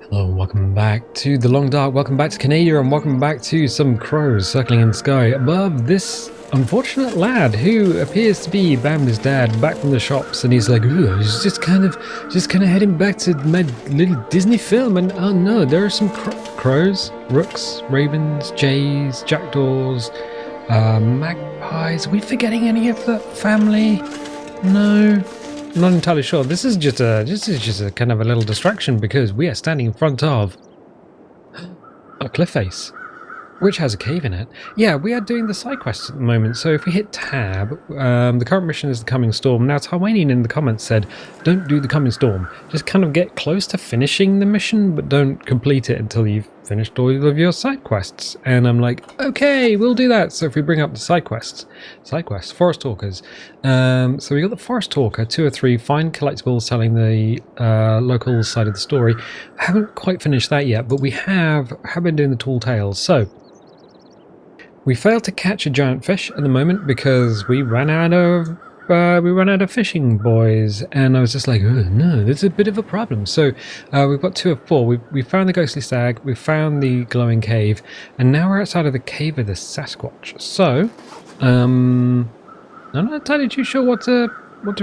Hello and welcome back to the Long Dark, welcome back to Canada, and welcome back to some crows circling in the sky above this unfortunate lad who appears to be Bambi's dad back from the shops, and he's like, "Ooh, he's just kind of heading back to my little Disney film, and oh no, there are some crows, rooks, ravens, jays, jackdaws, magpies. Are we forgetting any of the family? No. I'm not entirely sure. This is just a kind of a little distraction because we are standing in front of a cliff face, which has a cave in it. Yeah, we are doing the side quests at the moment. So if we hit tab, the current mission is the coming storm. Now, Tarwanian in the comments said, don't do the coming storm. Just kind of get close to finishing the mission, but don't complete it until you've finished all of your side quests. And I'm like, okay, we'll do that. So if we bring up the side quests, forest talkers. So we got the forest talker, 2 or 3, find collectibles telling the local side of the story. I haven't quite finished that yet, but we have been doing the tall tales. So we failed to catch a giant fish at the moment because we ran out of fishing, boys, and I was just like, oh no, there's a bit of a problem. So we've got 2 of 4. We found the ghostly stag, we found the glowing cave, and now we're outside of the cave of the Sasquatch. So I'm not entirely too sure what to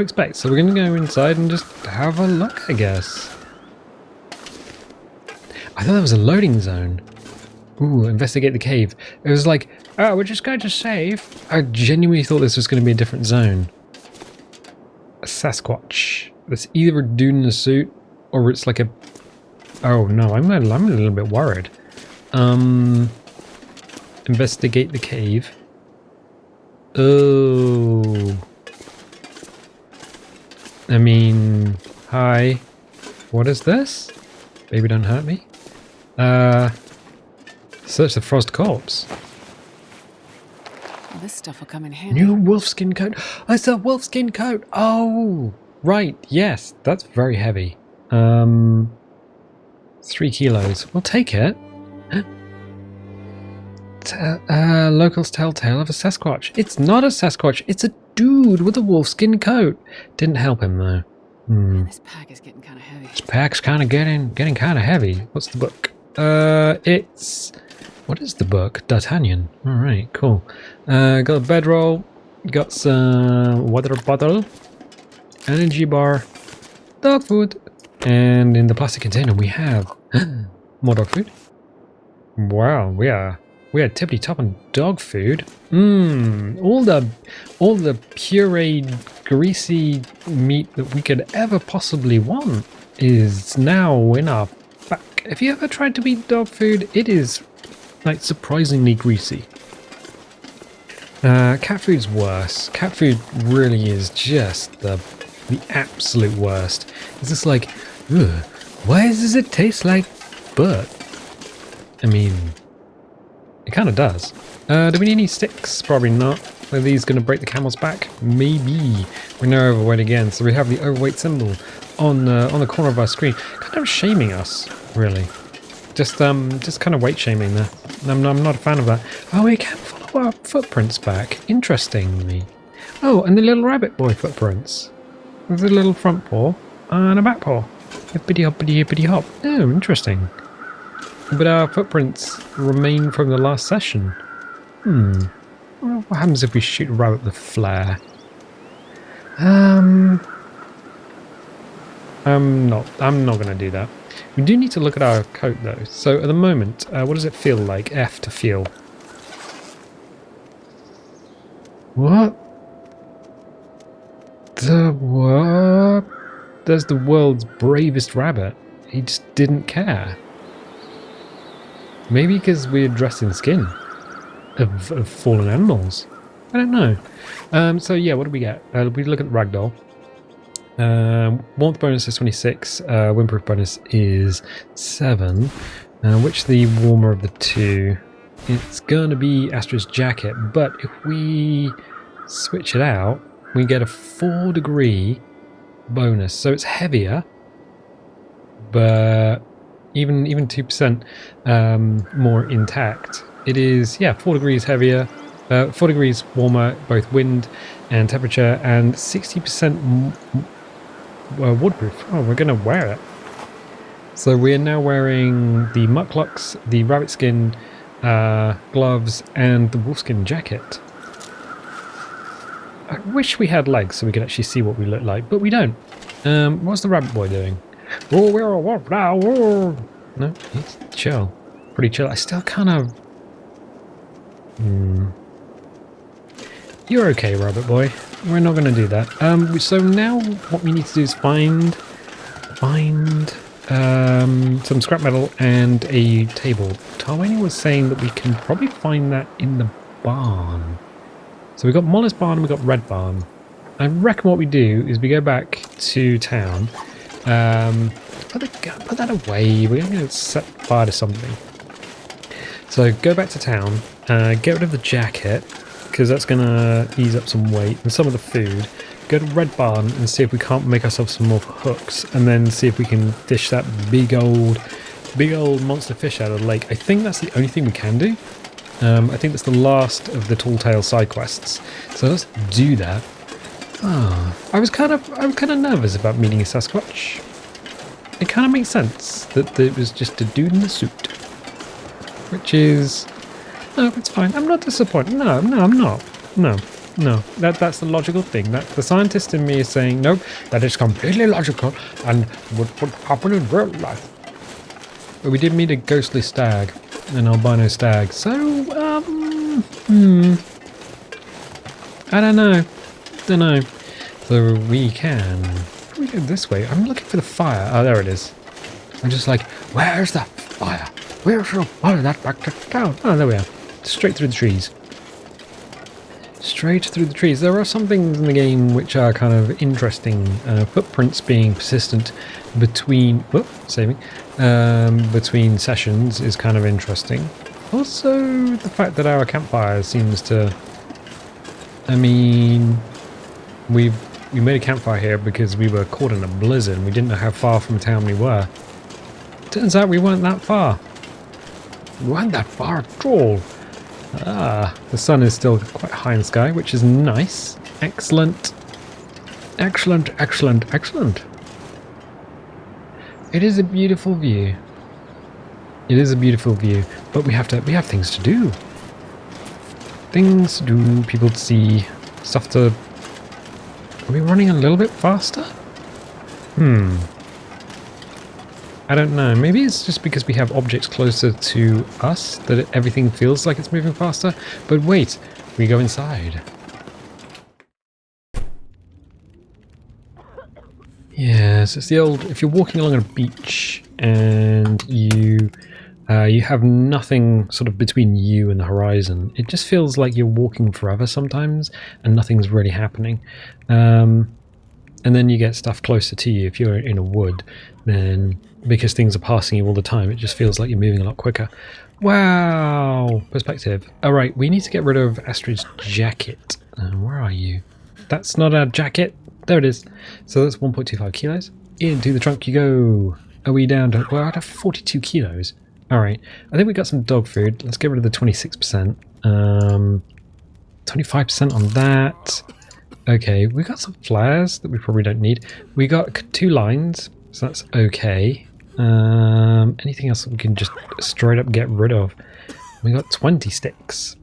expect. So we're going to go inside and just have a look, I guess. I thought that was a loading zone. Ooh, investigate the cave. It was like, oh, we're just going to save. I genuinely thought this was going to be a different zone. A Sasquatch. It's either a dude in a suit or it's like a... Oh no, I'm a little bit worried. Investigate the cave. Oh. I mean, hi. What is this? Baby, don't hurt me. Search the frost corpse. Well, this stuff will come in handy. New wolfskin coat. Oh, it's a wolfskin coat. Oh, right. Yes, that's very heavy. 3 kilos. We'll take it. Locals tell tale of a Sasquatch. It's not a Sasquatch. It's a dude with a wolfskin coat. Didn't help him though. This pack is getting kind of heavy. This pack's kind of getting kind of heavy. What's the book? It's... What is the book? D'Artagnan. Alright, cool. Got a bedroll. Got some water bottle. Energy bar. Dog food. And in the plastic container we have more dog food. Wow, we are tippity top on dog food. All the pureed, greasy meat that we could ever possibly want is now in our back. Have you ever tried to eat dog food? It is like surprisingly greasy. Cat food's worse. Cat food really is just the absolute worst. It's just like, ugh, why does it taste like butt? I mean, it kind of does. Do we need any sticks? Probably not. Are these going to break the camel's back? Maybe. We're now overweight again, so we have the overweight symbol on the corner of our screen, kind of shaming us, really. Just kind of weight shaming there. I'm not a fan of that. Oh, we can follow our footprints back. Interestingly. Oh, and the little rabbit boy footprints. There's a little front paw and a back paw. Hippity hoppity hippity hop. Oh, interesting. But our footprints remain from the last session. Well, what happens if we shoot a rabbit with a flare? I'm not going to do that. We do need to look at our coat though. So at the moment, what does it feel like? F to feel. What? What? There's the world's bravest rabbit. He just didn't care. Maybe because we're dressed in skin of fallen animals. I don't know. So yeah, what do we get? We look at the ragdoll. Warmth bonus is 26, windproof bonus is 7. Which the warmer of the two? It's gonna be Astra's jacket, but if we switch it out, we get a 4 degree bonus, so it's heavier, but even 2% more intact. It is, yeah, 4 degrees heavier, 4 degrees warmer, both wind and temperature, and 60% waterproof. Oh, we're gonna wear it. So we're now wearing the mucklucks, the rabbit skin gloves, and the wolfskin jacket. I wish we had legs so we could actually see what we look like, but we don't. What's the rabbit boy doing? Oh, we're a wolf now. Oh. No, he's chill. Pretty chill. I still kind of... You're okay, rabbit boy. We're not going to do that. So now what we need to do is find some scrap metal and a table. Tarwini was saying that we can probably find that in the barn. So we've got Mollis Barn and we've got Red Barn. I reckon what we do is we go back to town. Put that away. We're going to set fire to something. So go back to town. Get rid of the jacket, because that's going to ease up some weight and some of the food. Go to Red Barn and see if we can't make ourselves some more hooks, and then see if we can fish that big old monster fish out of the lake. I think that's the only thing we can do. I think that's the last of the Tall Tale side quests. So let's do that. I was kind of nervous about meeting a Sasquatch. It kind of makes sense that it was just a dude in a suit, which is no, it's fine. I'm not disappointed. No, I'm not. No. That's the logical thing. That the scientist in me is saying no. That is completely logical and would happen in real life. But we did meet a ghostly stag, an albino stag. So I don't know. So we can go this way. I'm looking for the fire. Oh, there it is. I'm just like, where's that fire? Where's the fire that back to town? Oh, there we are. Straight through the trees. Straight through the trees. There are some things in the game which are kind of interesting. Footprints being persistent between between sessions is kind of interesting. Also, the fact that our campfire seems to... I mean, we made a campfire here because we were caught in a blizzard and we didn't know how far from town we were. Turns out we weren't that far. We weren't that far at all. The sun is still quite high in the sky, which is nice. Excellent. Excellent. It is a beautiful view. But we have things to do. People to see, stuff to... Are we running a little bit faster? I don't know. Maybe it's just because we have objects closer to us that everything feels like it's moving faster. But wait, we go inside. Yes, it's the old... If you're walking along a beach and you have nothing sort of between you and the horizon, it just feels like you're walking forever sometimes and nothing's really happening. And then you get stuff closer to you. If you're in a wood, then because things are passing you all the time, it just feels like you're moving a lot quicker. Wow! Perspective. Alright, we need to get rid of Astrid's jacket. Where are you? That's not a jacket. There it is. So that's 1.25 kilos. Into the trunk you go. Are we down to... We're at 42 kilos. Alright. I think we got some dog food. Let's get rid of the 26%. 25% on that. Okay, we got some flares that we probably don't need. We got 2 lines, so that's okay. Anything else that we can just straight up get rid of? We got 20 sticks.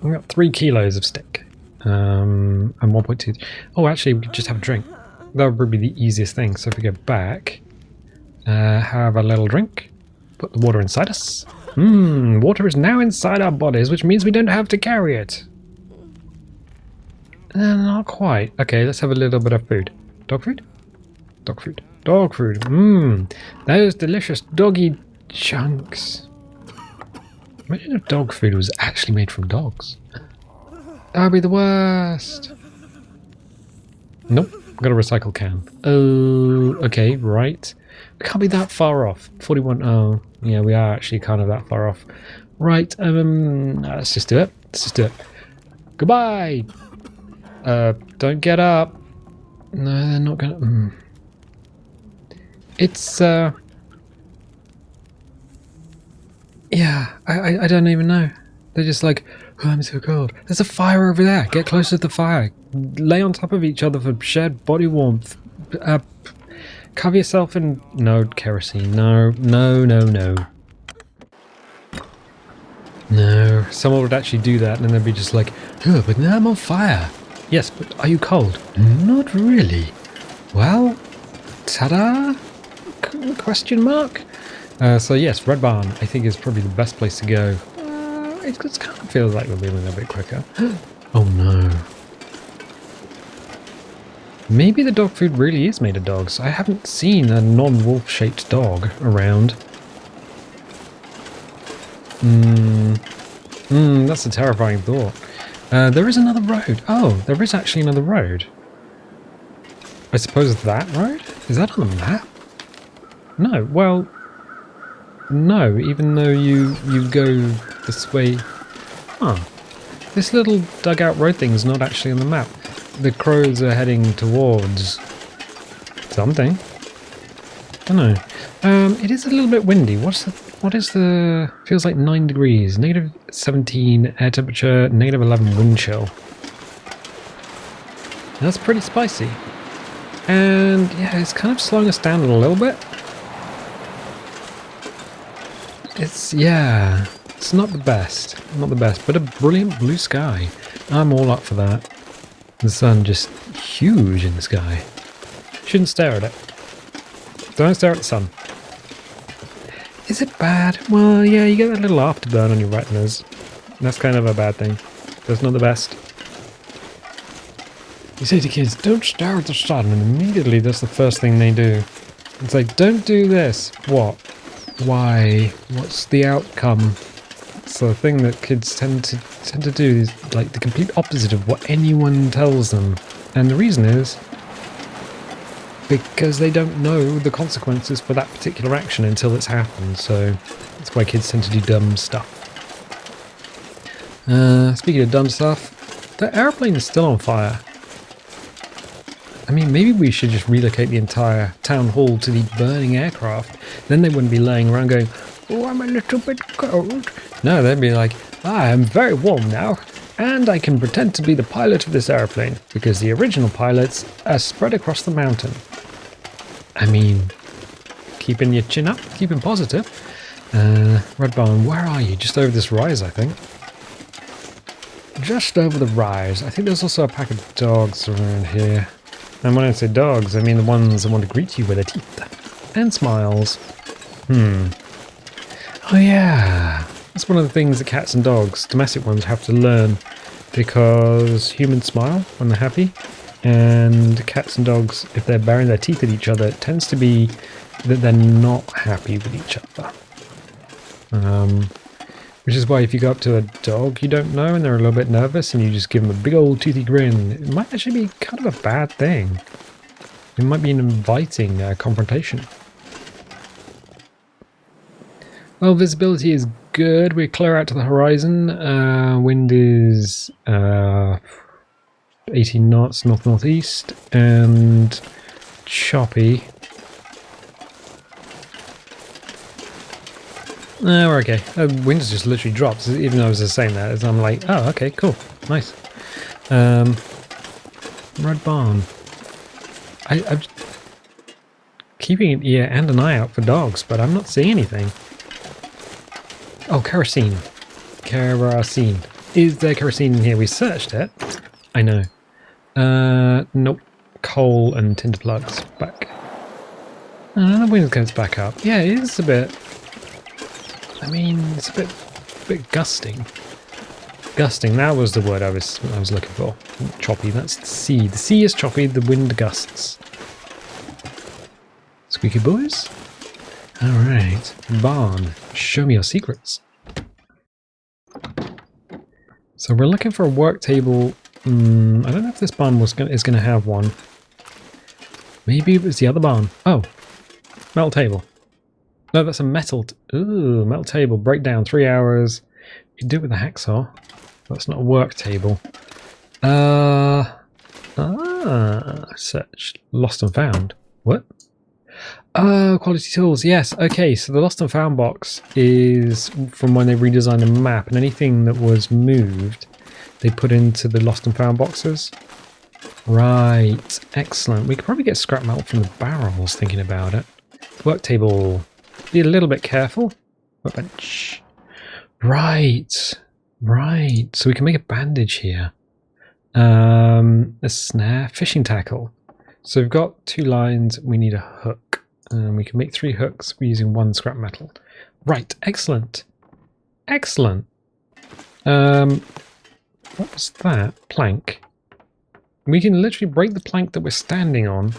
We got 3 kilos of stick. And 1.2. Oh, actually, we could just have a drink. That would probably be the easiest thing. So if we go back, have a little drink, put the water inside us. Water is now inside our bodies, which means we don't have to carry it. Not quite. Okay, let's have a little bit of food. Dog food? Dog food. Dog food. Those delicious doggy chunks. Imagine if dog food was actually made from dogs. That would be the worst. Nope. Got a recycle can. Oh, okay, right. We can't be that far off. 41. Oh, yeah, we are actually kind of that far off. Right. Let's just do it. Goodbye. Don't get up. No, they're not gonna... It's, yeah, I don't even know. They're just like, oh, I'm so cold. There's a fire over there. Get closer to the fire. Lay on top of each other for shared body warmth. Cover yourself in... No, kerosene. No, no, no, no. No, someone would actually do that and then they'd be just like, oh, but now I'm on fire. Yes, but are you cold? Not really. Well, ta-da? Question mark? So yes, Red Barn I think is probably the best place to go. It kind of feels like we're moving a bit quicker. Oh no. Maybe the dog food really is made of dogs. I haven't seen a non-wolf shaped dog around. That's a terrifying thought. There is another road. Oh, there is actually another road. I suppose that road? Is that on the map? No, well... No, even though you go this way... Huh. This little dugout road thing is not actually on the map. The crows are heading towards... something. Don't know. It is a little bit windy. What is the... Feels like 9 degrees. Negative 17 air temperature, negative 11 wind chill. That's pretty spicy. And yeah, it's kind of slowing us down a little bit. It's not the best. Not the best, but a brilliant blue sky. I'm all up for that. The sun just huge in the sky. Shouldn't stare at it. Don't stare at the sun. Is it bad? Well, yeah, you get that little afterburn on your retinas. That's kind of a bad thing. That's not the best. You say to kids, don't stare at the sun, and immediately that's the first thing they do. It's like, don't do this. What? Why? What's the outcome? So the thing that kids tend to do is like the complete opposite of what anyone tells them. And the reason is because they don't know the consequences for that particular action until it's happened. So that's why kids tend to do dumb stuff. Speaking of dumb stuff, the airplane is still on fire. I mean, maybe we should just relocate the entire town hall to the burning aircraft. Then they wouldn't be laying around going, oh, I'm a little bit cold. No, they'd be like, I am very warm now, and I can pretend to be the pilot of this airplane, because the original pilots are spread across the mountain. I mean, keeping your chin up, keeping positive. Red Barn, where are you? Just over this rise, I think. Just over the rise. I think there's also a pack of dogs around here. And when I say dogs, I mean the ones that want to greet you with their teeth. And smiles. Oh yeah. That's one of the things that cats and dogs, domestic ones, have to learn. Because humans smile when they're happy. And cats and dogs, if they're baring their teeth at each other, it tends to be that they're not happy with each other. Which is why if you go up to a dog you don't know and they're a little bit nervous and you just give them a big old toothy grin, it might actually be kind of a bad thing. It might be an inviting confrontation. Well, visibility is good. We're clear out to the horizon. Wind is 18 knots north-northeast and choppy. We're okay. Wind just literally dropped, even though I was just saying that. I'm like, oh, okay, cool, nice. Red Barn. I'm keeping an ear and an eye out for dogs, but I'm not seeing anything. Oh, kerosene. Kerosene. Is there kerosene in here? We searched it. I know. Nope. Coal and tinder plugs. Back. The wind goes back up. Yeah, it is a bit... I mean, it's a bit gusting. Gusting, that was the word I was looking for. Choppy, that's the sea. The sea is choppy, the wind gusts. Squeaky boys? Alright. Barn, show me your secrets. So we're looking for a work table. I don't know if this barn is going to have one. Maybe it was the other barn. Oh, metal table. No, that's a metal... Ooh, metal table. Breakdown, 3 hours. You can do it with a hacksaw. That's not a work table. Search. Lost and found. What? Oh, quality tools. Yes. Okay, so the lost and found box is from when they redesigned the map, and anything that was moved, they put into the lost and found boxes. Right, excellent. We could probably get scrap metal from the barrels, thinking about it. Work table. Be a little bit careful. Workbench. Right, right. So we can make a bandage here. A snare, fishing tackle. So we've got 2 lines. We need a hook. We can make 3 hooks using 1 scrap metal. Right, excellent. Excellent. What was that? Plank. We can literally break the plank that we're standing on,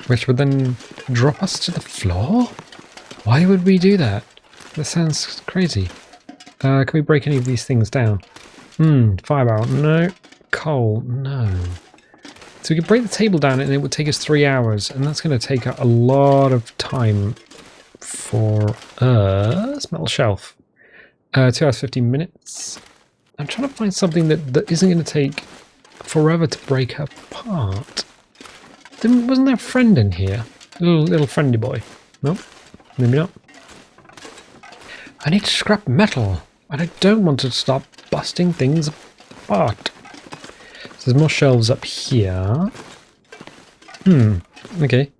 which would then drop us to the floor? Why would we do that? That sounds crazy. Can we break any of these things down? Fire barrel, no. Coal, no. So we could break the table down and it would take us 3 hours, and that's going to take a lot of time for us. Metal shelf. 2 hours 15 minutes. I'm trying to find something that isn't going to take forever to break apart. Wasn't there a friend in here? Little friendly boy. Nope. Maybe not. I need to scrap metal, and I don't want to stop busting things apart. So there's more shelves up here. Okay.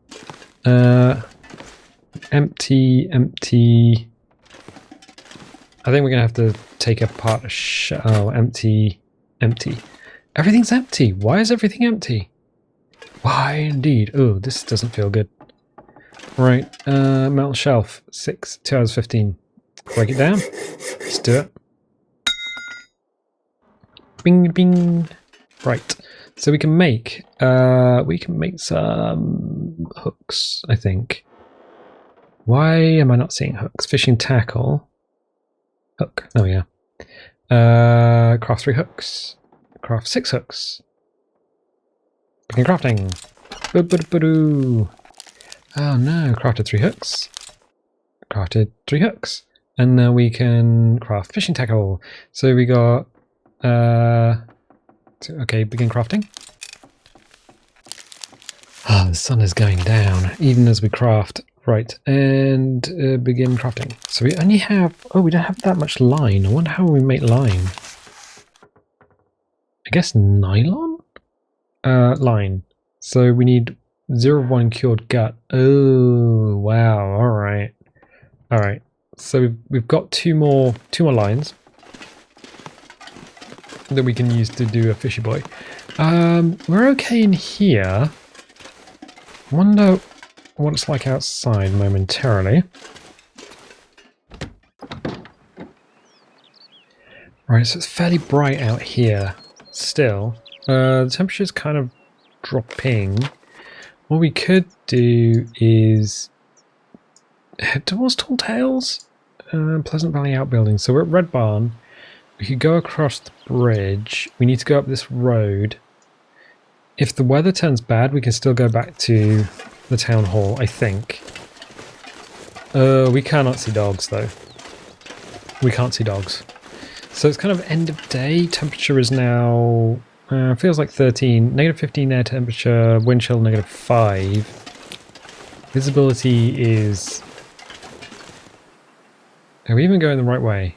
Empty, empty. I think we're going to have to take apart a oh, empty, empty. Everything's empty. Why is everything empty? Why indeed? Oh, this doesn't feel good. Right, metal shelf, 2 hours 15. Break it down. Let's do it. Bing, bing. Right, so we can make some hooks, I think. Why am I not seeing hooks? Fishing tackle. Hook. Oh yeah. Craft 3 hooks. Craft 6 hooks. Begin crafting. Boo-boo-boo-doo. Oh no, crafted 3 hooks. Crafted 3 hooks. And now we can craft fishing tackle. So we got okay, begin crafting. Ah, the sun is going down, even as we craft. Right, and begin crafting. So we only have... Oh, we don't have that much line. I wonder how we make line. I guess nylon? Line. So we need 0-1 cured gut. Oh, wow. Alright. Alright. So we've got two more lines that we can use to do a fishy boy. We're okay in here. Wonder what it's like outside momentarily. Right, so it's fairly bright out here still. The temperature's kind of dropping. What we could do is head towards Tall Tales, Pleasant Valley Outbuilding. So we're at Red Barn. We could go across the bridge. We need to go up this road. If the weather turns bad, we can still go back to the town hall, I think. We cannot see dogs, though. We can't see dogs. So it's kind of end of day. Temperature is now... feels like 13. -15 air temperature. Wind chill -5. Visibility is... Are we even going the right way?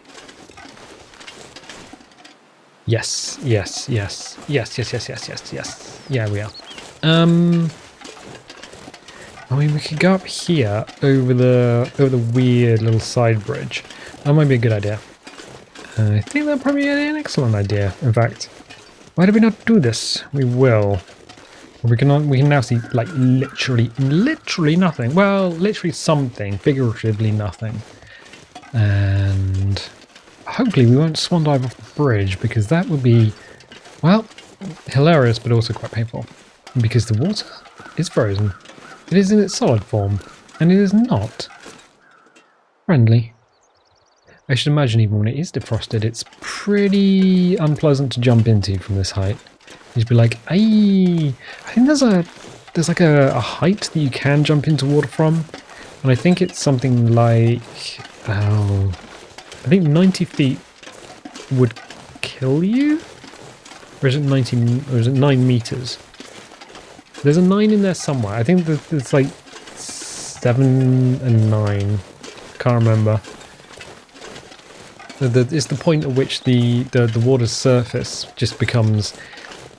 Yes, yes, yes. Yes, yes, yes, yes, yes, yes. Yeah, we are. I mean, we could go up here over the weird little side bridge. That might be a good idea. I think that'd probably be an excellent idea. In fact, why do we not do this? We will. We can now see like literally nothing. Well, literally something, figuratively nothing. And hopefully we won't swan dive off the bridge, because that would be, well, hilarious, but also quite painful. Because the water is frozen. It is in its solid form, and it is not friendly. I should imagine even when it is defrosted, it's pretty unpleasant to jump into from this height. You'd be like, "Aye!" I think there's like a height that you can jump into water from, and I think it's something like, oh, I think 90 feet would kill you, or is it 9 meters? There's a 9 in there somewhere. I think that it's like 7 and 9. Can't remember. It's the point at which the water's surface just becomes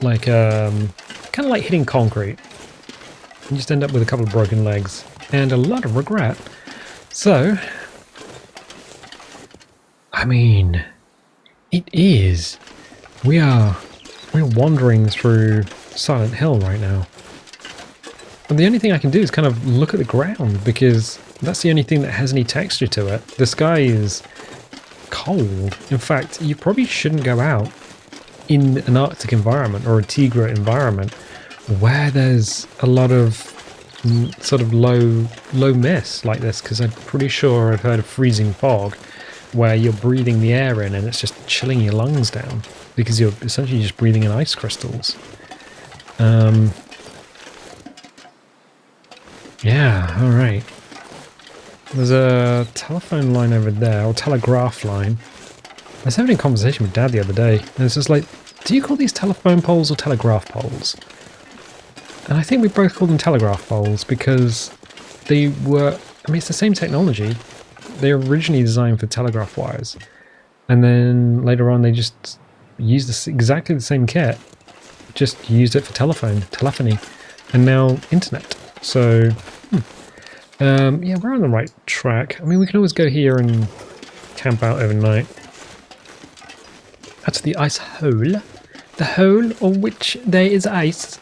like kind kind of like hitting concrete. You just end up with a couple of broken legs and a lot of regret. So, I mean, it is. We're wandering through Silent Hill right now. And the only thing I can do is kind of look at the ground, because that's the only thing that has any texture to it. The sky is cold. In fact, you probably shouldn't go out in an Arctic environment or a Tigra environment where there's a lot of sort of low mist like this, because I'm pretty sure I've heard of freezing fog where you're breathing the air in and it's just chilling your lungs down because you're essentially just breathing in ice crystals. Yeah, alright. There's a telephone line over there, or telegraph line. I was having a conversation with Dad the other day, and it's just like, do you call these telephone poles or telegraph poles? And I think we both call them telegraph poles because they were, I mean, it's the same technology. They were originally designed for telegraph wires. And then later on they just used exactly the same kit, just used it for telephony, and now internet. So, yeah, we're on the right track. I mean, we can always go here and camp out overnight. That's the ice hole. The hole on which there is ice.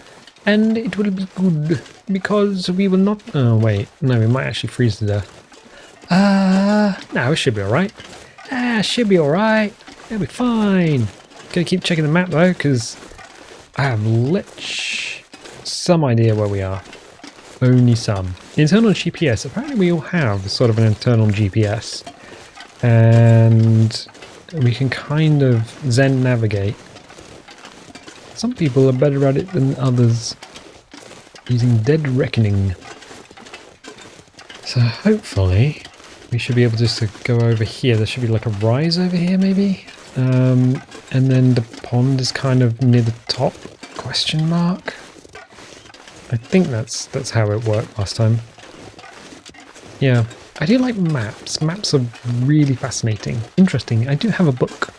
And it will be good, because we will not... Oh, wait. No, we might actually freeze to death. No, it should be alright. Should be alright. It'll be fine. Gotta keep checking the map, though, because I have some idea where we are. Only some. Internal GPS. Apparently we all have sort of an internal GPS. And we can kind of Zen navigate. Some people are better at it than others. Using Dead Reckoning. So hopefully we should be able just to go over here. There should be like a rise over here maybe. And then the pond is kind of near the top? Question mark? I think that's how it worked last time. Yeah, I do like maps. Maps are really fascinating. Interesting. I do have a book.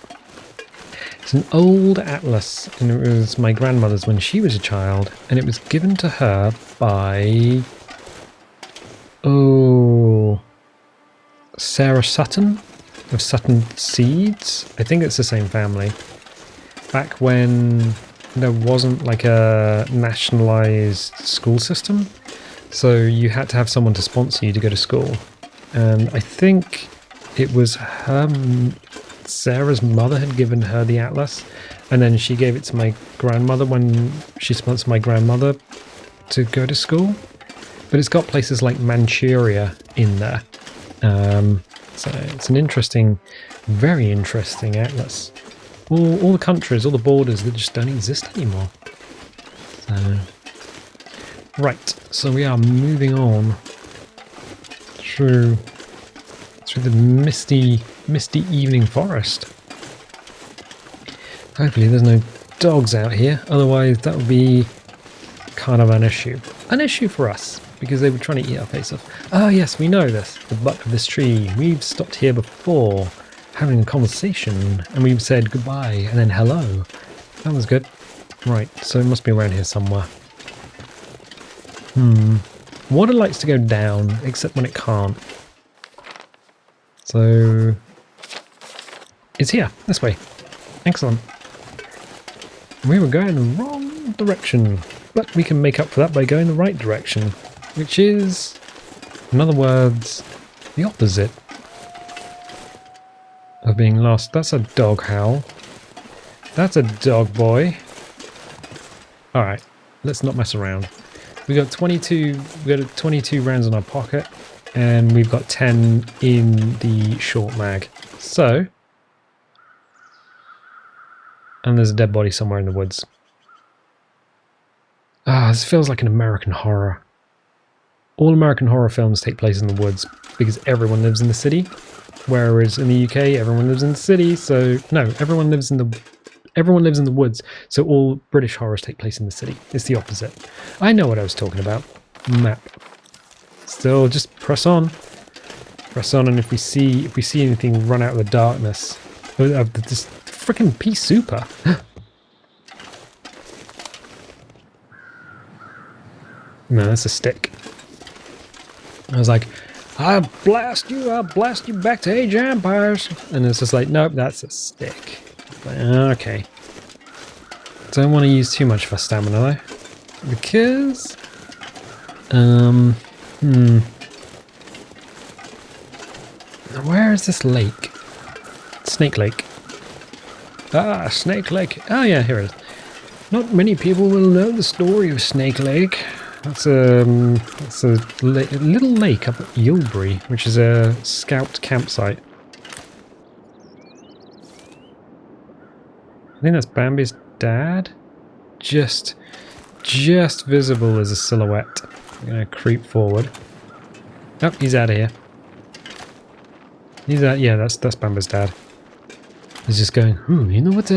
It's an old atlas, and it was my grandmother's when she was a child, and it was given to her by... Oh... Sarah Sutton? Of Sutton Seeds? I think it's the same family. Back when there wasn't like a nationalised school system, so you had to have someone to sponsor you to go to school. And I think it was her... Sarah's mother had given her the atlas, and then she gave it to my grandmother when she sponsored my grandmother to go to school. But it's got places like Manchuria in there. So it's an interesting, very interesting atlas. All the countries, all the borders that just don't exist anymore. So, right, so we are moving on through the misty evening forest. Hopefully there's no dogs out here, otherwise that would be kind of an issue. An issue for us, because they were trying to eat our face off. Oh yes, we know this. The butt of this tree. We've stopped here before, having a conversation, and we've said goodbye, and then hello. That was good. Right, so it must be around here somewhere. Water likes to go down, except when it can't. So... it's here, this way. Excellent. We were going the wrong direction, but we can make up for that by going the right direction, which is, in other words, the opposite of being lost. That's a dog howl. That's a dog boy. Alright, let's not mess around. We got 22 rounds in our pocket, and we've got 10 in the short mag. So, and there's a dead body somewhere in the woods. This feels like an American horror. All American horror films take place in the woods because everyone lives in the city, whereas in the UK everyone lives in the city. So no, everyone lives in the woods. So all British horrors take place in the city. It's the opposite. I know what I was talking about. Map. Still, just press on. Press on, and if we see anything run out of the darkness, this freaking pea super. No, that's a stick. I was like, I'll blast you back to Age of Empires. And it's just like, nope, that's a stick. Like, okay. Don't want to use too much of our stamina though. Because... Where is this lake? Snake Lake. Ah, Snake Lake. Oh yeah, here it is. Not many people will know the story of Snake Lake. That's a little lake up at Yulbury, which is a scout campsite. I think that's Bambi's dad. Just visible as a silhouette. I'm gonna creep forward. Oh, he's out of here. He's out. Yeah, that's Bambi's dad. He's just going, you know what?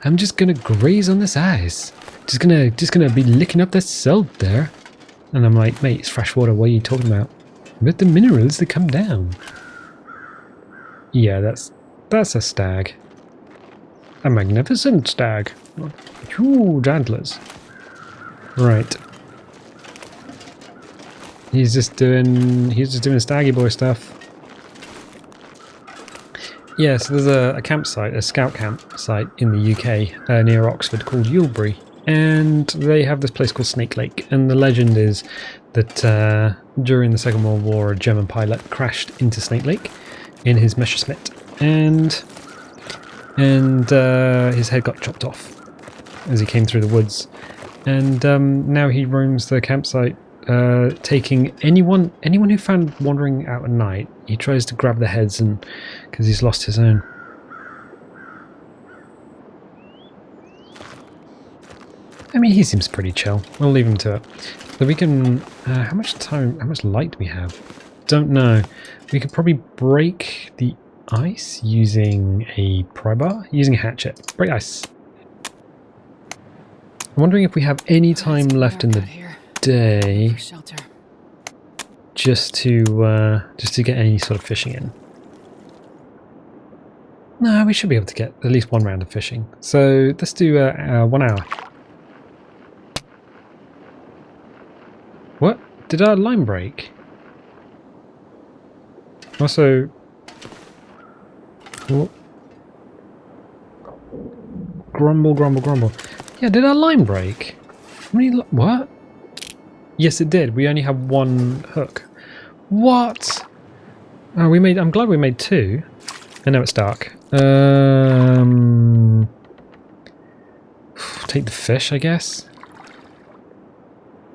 I'm just gonna graze on this ice. Just gonna be licking up that salt there. And I'm like, mate, it's fresh water. What are you talking about? But the minerals that come down. Yeah, that's a stag. A magnificent stag. Huge antlers. Right. He's just doing staggy boy stuff. Yeah, so there's a campsite, a scout campsite in the UK near Oxford called Yulbury, and they have this place called Snake Lake. And the legend is that during the Second World War, a German pilot crashed into Snake Lake in his Messerschmitt, and his head got chopped off as he came through the woods. And now he roams the campsite, taking anyone who found wandering out at night. He tries to grab the heads, and because he's lost his own. I mean, he seems pretty chill. We'll leave him to it. So we can. How much light do we have? Don't know. We could probably break the ice using a pry bar, using a hatchet. Break ice. I'm wondering if we have any time left in the day just to get any sort of fishing in. No, we should be able to get at least one round of fishing. So let's do 1 hour. What? Did our line break? Also... Oh. Grumble, grumble, grumble. Yeah, did our line break? How many what? Yes, it did. We only have one hook. What? Oh, I'm glad we made two. I know it's dark. Take the fish, I guess.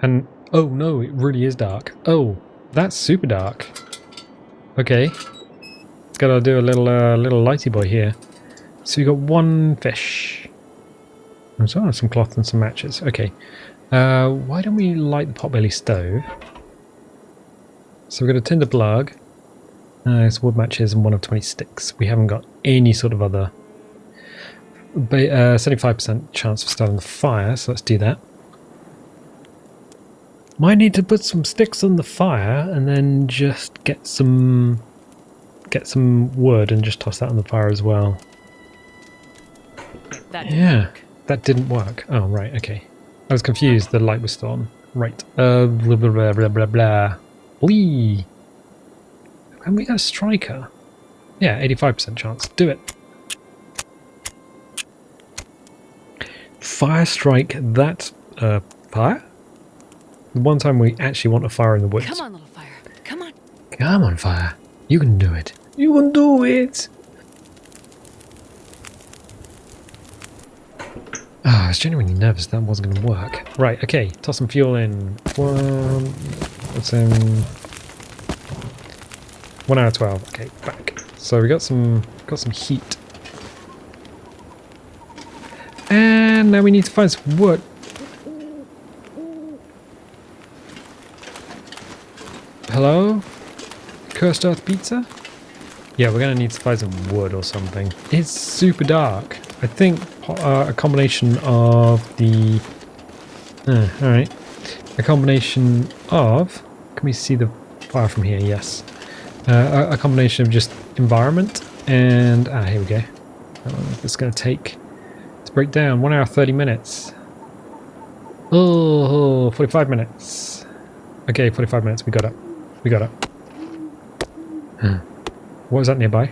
And oh no, it really is dark. Oh, that's super dark. Okay, gotta do a little lighty boy here. So we got one fish. And so some cloth and some matches. Okay. Why don't we light the potbelly stove? So we've got a tinder plug, some wood matches, and 1 of 20 sticks. We haven't got any sort of other. 75% chance of starting the fire, so let's do that. Might need to put some sticks on the fire and then just get some wood and just toss that on the fire as well. That didn't work. That didn't work. Oh right, okay. I was confused. The light was still on. Right. Blah blah blah blah blah blah. Whee! And we got a striker. Yeah, 85% chance. Do it. Fire strike that fire? The one time we actually want a fire in the woods. Come on, little fire. Come on. Come on, fire. You can do it. You can do it. Oh, I was genuinely nervous that wasn't going to work. Right, okay. Toss some fuel in. What's in? 1 hour 12. Okay, back. So we got some heat. And now we need to find some wood. Hello? Cursed Earth Pizza? Yeah, we're going to need to find some wood or something. It's super dark. I think a combination of the... alright. A combination of... Can we see the fire from here? Yes. A combination of just environment and... here we go. How long is this going to take to break down? 1 hour 30 minutes. Oh, 45 minutes. Okay, 45 minutes. We got it. We got it. What was that nearby?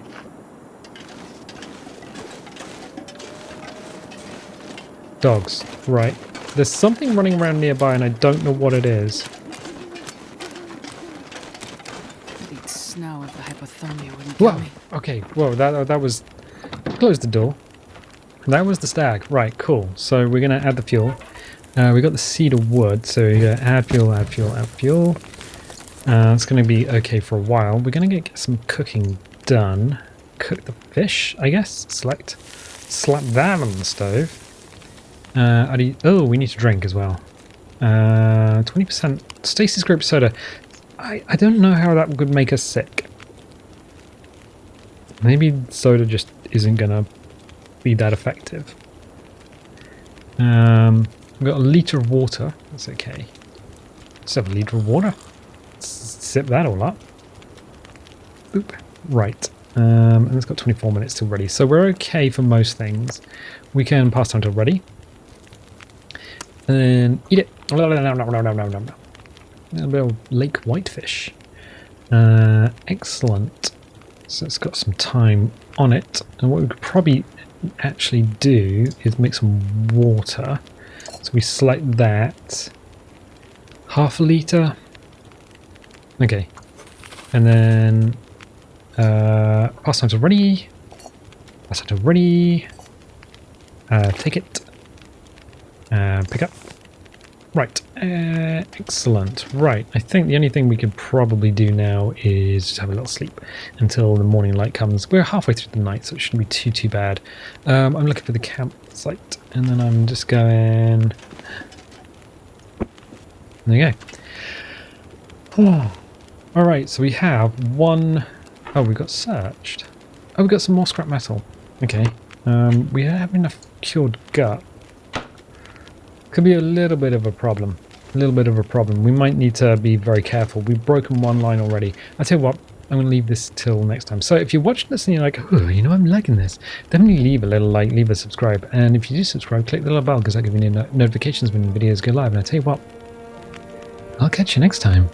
Dogs. Right. There's something running around nearby and I don't know what it is. I'd eat snow if the hypothermia wouldn't Whoa! kill me. Okay, whoa, that was... Close the door. That was the stag. Right, cool. So we're going to add the fuel. We got the cedar wood, so we're going to add fuel, add fuel, add fuel. It's going to be okay for a while. We're going to get some cooking done. Cook the fish, I guess. Select. Slap that on the stove. Oh, we need to drink as well. 20% Stasis grape soda. I don't know how that would make us sick. Maybe soda just isn't going to be that effective. We've got a litre of water. That's okay. Let's have a litre of water. Sip that all up. Boop. Right. And it's got 24 minutes till ready. So we're okay for most things. We can pass time till ready. And then eat it. A little bit of lake whitefish. Excellent. So it's got some time on it. And what we could probably actually do is make some water. So we select that. Half a litre. Okay. And then pass time to ready. Pass time to ready. Take it. Pick up. Right. Excellent. Right. I think the only thing we could probably do now is just have a little sleep until the morning light comes. We're halfway through the night, so it shouldn't be too bad. I'm looking for the campsite, and then I'm just going... There you go. Oh. Alright, so we have one... Oh, we got searched. Oh, we got some more scrap metal. Okay. We have enough cured gut. Could be a little bit of a problem. A little bit of a problem. We might need to be very careful. We've broken one line already. I tell you what, I'm going to leave this till next time. So if you're watching this and you're like, oh, you know, I'm liking this, definitely leave a little like, leave a subscribe. And if you do subscribe, click the little bell because that gives you notifications when the videos go live. And I tell you what, I'll catch you next time.